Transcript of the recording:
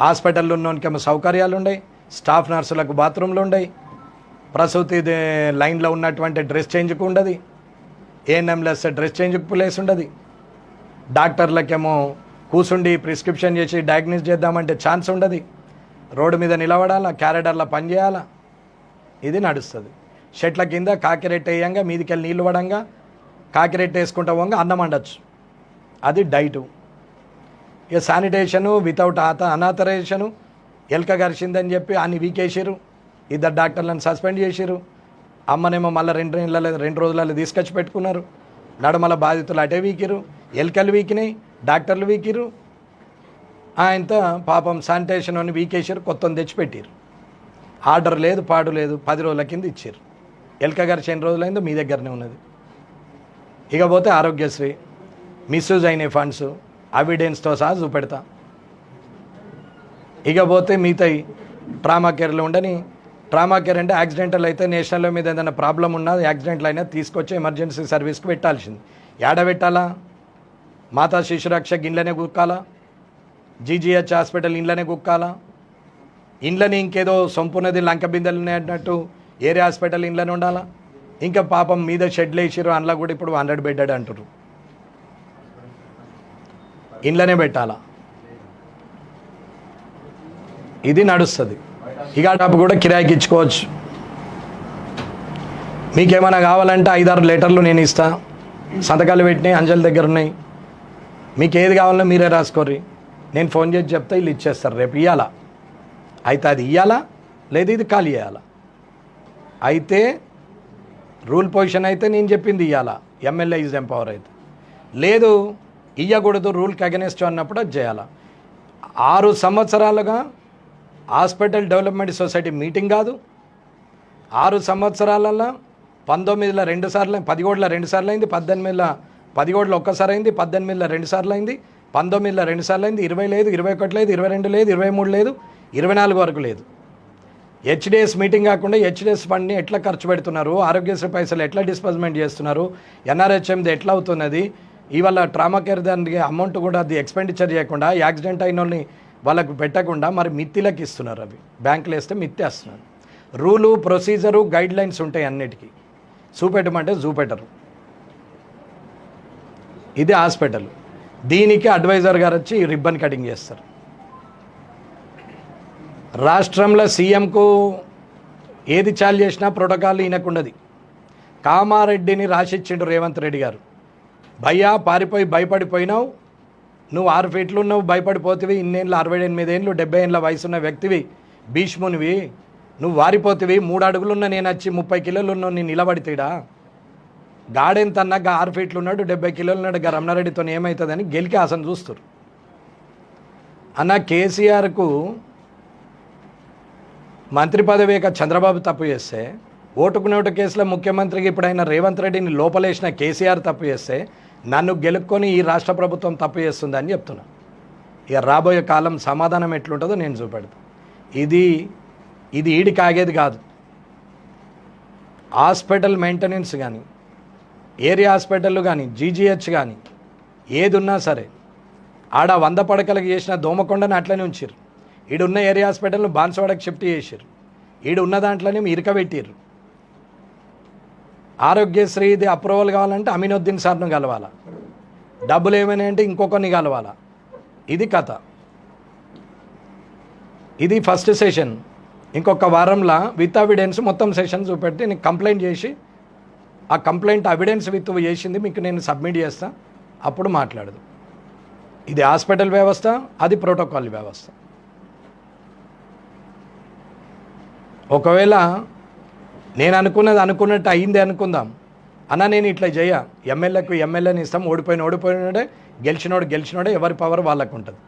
హాస్పిటల్లో ఉన్నోనికేమో సౌకర్యాలు ఉన్నాయి, స్టాఫ్ నర్సులకు బాత్రూమ్లు ఉన్నాయి, ప్రసూతి లైన్లో ఉన్నటువంటి డ్రెస్ చేంజ్కు ఉండదు, ఏఎన్ఎంలెస్ డ్రెస్ చేంజ్కు ప్లేస్ ఉండదు, డాక్టర్లకేమో కూసుండి ప్రిస్క్రిప్షన్ చేసి డయాగ్నోస్ చేద్దామంటే ఛాన్స్ ఉండదు, రోడ్డు మీద నిలబడాలా, క్యారిడర్లో పని చేయాలా. ఇది నడుస్తుంది. షెట్ల కింద కాకిరెట్ వేయంగా మీదికెళ్ళి నీళ్ళు పడంగా కాకిరెట్ వేసుకుంటా పోగా అన్నం వండొచ్చు. అది డైటు. ఇక శానిటేషను వితౌట్ అనాథరైజేషను ఎలక గరిచిందని చెప్పి అన్ని వీకేసారు, 2 డాక్టర్లను సస్పెండ్ చేసారు. అమ్మనేమో మళ్ళీ 2 రోజులలో తీసుకొచ్చి పెట్టుకున్నారు. నడమల బాధితులు అటే వీకిరు, ఎలకలు వీకినాయి, డాక్టర్లు వీకిరు. ఆయనతో పాపం శానిటేషన్ అని వీకేసారు, కొత్తని తెచ్చిపెట్టారు. ఆర్డర్ లేదు, పాడు లేదు, 10 రోజుల కింద ఇచ్చారు. ఎలక గరిచి ఎన్ని రోజులైందో మీ దగ్గరనే ఉన్నది. ఇకపోతే ఆరోగ్యశ్రీ మిస్యూజ్ అయిన ఫండ్స్ ఎవిడెన్స్తో సహా చూపెడతా. ఇకపోతే మిగతాయి ట్రామా కేర్లో ఉండని. ట్రామా కేర్ అంటే యాక్సిడెంటల్ అయితే నేషనల్ మీద ఏదైనా ప్రాబ్లం ఉన్నా యాక్సిడెంట్లు అయినా తీసుకొచ్చి ఎమర్జెన్సీ సర్వీస్కి పెట్టాల్సింది. ఏడ పెట్టాలా? మాతా శిశురక్ష ఇంట్లోనే కుక్కాలా, జీజీహెచ్ హాస్పిటల్ ఇంట్లోనే కుక్కాలా, ఇంట్లోనే ఇంకేదో సొంపున్నది లంక బిందెలు అన్నట్టు ఏరియా హాస్పిటల్ ఇంట్లోనే ఉండాలా. ఇంకా పాపం మీద షెడ్లు వేసిరు, అందులో కూడా ఇప్పుడు 100 బెడ్డెడ్ అంటారు, ఇంట్లోనే పెట్టాలా. ఇది నడుస్తుంది. ఇక డబ్బు కూడా కిరాయికి ఇచ్చుకోవచ్చు. మీకేమైనా కావాలంటే 5-6 లెటర్లు నేను ఇస్తా, సంతకాలు పెట్టినాయి, అంజలి దగ్గర ఉన్నాయి. మీకు ఏది కావాలో మీరే రాసుకోర్రి, నేను ఫోన్ చేసి చెప్తే వీళ్ళు ఇచ్చేస్తారు. రేపు ఇవ్వాలా అయితే అది ఇవ్వాలా, లేదు ఇది ఖాళీ చేయాలా. అయితే రూల్ పొజిషన్ అయితే నేను చెప్పింది ఇవ్వాలా, ఎమ్మెల్యే ఈజ్ ఎంపవర్ అయితే. లేదు ఇవ్వకూడదు రూల్కి అగెనెస్ట్ అన్నప్పుడు అది చేయాలా. 6 సంవత్సరాలుగా హాస్పిటల్ డెవలప్మెంట్ సొసైటీ మీటింగ్ కాదు. 6 సంవత్సరాలలో 19లో 2 సార్లు, 10 2 సార్లు అయింది, 18లో 10 ఒక్కసారి అయింది, 18లో 2 సార్లు అయింది, 19లో 2 సార్లు అయింది, 20 లేదు, 21 లేదు, 22 లేదు, 23 లేదు, 24 వరకు లేదు. హెచ్డిఎస్ మీటింగ్ కాకుండా హెచ్డిఎస్ ఫండ్ని ఎట్లా ఖర్చు పెడుతున్నారు, ఆరోగ్యశ్రీ పైసలు ఎట్లా డిస్బర్స్మెంట్ చేస్తున్నారు, ఎన్ఆర్హెచ్ఎంది ఎట్లా అవుతున్నది, ఇవాళ ట్రామా కేర్ దానికి అమౌంట్ కూడా అది ఎక్స్పెండిచర్ చేయకుండా యాక్సిడెంట్ అయిన వాళ్ళని వాళ్ళకు పెట్టకుండా మరి మిత్తిలకు ఇస్తున్నారు. అవి బ్యాంకులు వేస్తే మిత్తేస్తున్నారు. రూలు ప్రొసీజరు గైడ్ లైన్స్ ఉంటాయి అన్నిటికీ, చూపెట్టమంటే చూపెట్టరు. ఇది హాస్పిటల్. దీనికి అడ్వైజర్ గారు వచ్చి రిబ్బన్ కటింగ్ చేస్తారు. రాష్ట్రంలో సీఎంకు ఏది చాలు చేసినా ప్రోటోకాల్ ఈయనకుండది. కామారెడ్డిని రాసిచ్చిండు రేవంత్ రెడ్డి గారు. భయ్యా పారిపోయి భయపడిపోయినావు, నువ్వు 6 ఫీట్లు ఉన్నావు, భయపడిపోతివి, ఇన్నేళ్ళు 68 ఏళ్ళు 70 ఏళ్ళ వయసున్న వ్యక్తివి, భీష్మునివి, నువ్వు వారిపోతివి. 3 అడుగులున్న నేను వచ్చి 30 కిలోలు ఉన్నావు, నేను నిలబడితేడా గాడెంతన్నా 6 ఫీట్లు ఉన్నాడు, 70 కిలోలు ఉన్నాడు, రమణారెడ్డితో ఏమవుతుందని గెలికి ఆసన చూస్తారు. అన్న కేసీఆర్కు మంత్రి పదవి చంద్రబాబు తప్పు చేస్తే, ఓటుకు నోటు కేసులో ముఖ్యమంత్రికి ఇప్పుడైనా రేవంత్ రెడ్డిని లోపలేసిన కేసీఆర్ తప్పు చేస్తే, నన్ను గెలుక్కొని ఈ రాష్ట్ర ప్రభుత్వం తప్పు చేస్తుందని చెప్తున్నా. ఇక రాబోయే కాలం సమాధానం ఎట్లుంటుందో నేను చూపెడతాను. ఇది ఈడికి ఆగేది కాదు. హాస్పిటల్ మెయింటెనెన్స్ కానీ, ఏరియా హాస్పిటల్ కానీ, జీజీహెచ్ కానీ ఏది ఉన్నా సరే, ఆడ 100 పడకలకు చేసిన దోమకొండని అట్లనే ఉంచారు. ఈడున్న ఏరియా హాస్పిటల్ను బాన్సువాడకు షిఫ్ట్ చేశారు. ఈడు ఉన్న దాంట్లోనే ఇరకబెట్టారు. ఆరోగ్యశ్రీ ఇది అప్రూవల్ కావాలంటే అమీనుద్దీన్ సార్ను కలవాలా, డబ్బులు ఏమైనా అంటే ఇంకొకరిని కలవాలా. ఇది కథ. ఇది ఫస్ట్ సెషన్. ఇంకొక వారంలో విత్ ఎవిడెన్స్ మొత్తం సెషన్ చూపెట్టి నేను కంప్లైంట్ చేసి, ఆ కంప్లైంట్ ఎవిడెన్స్ విత్ చేసింది మీకు నేను సబ్మిట్ చేస్తా, అప్పుడు మాట్లాడదు. ఇది హాస్పిటల్ వ్యవస్థ, అది ప్రోటోకాల్ వ్యవస్థ. ఒకవేళ నేను అనుకున్నట్టు అయింది అనుకుందాం అన్న, నేను ఇట్లా చేయ, ఎమ్మెల్యేని ఇస్తాం, ఓడిపోయినోడే, గెలిచినోడే, ఎవరి పవర్ వాళ్ళకు ఉంటుంది.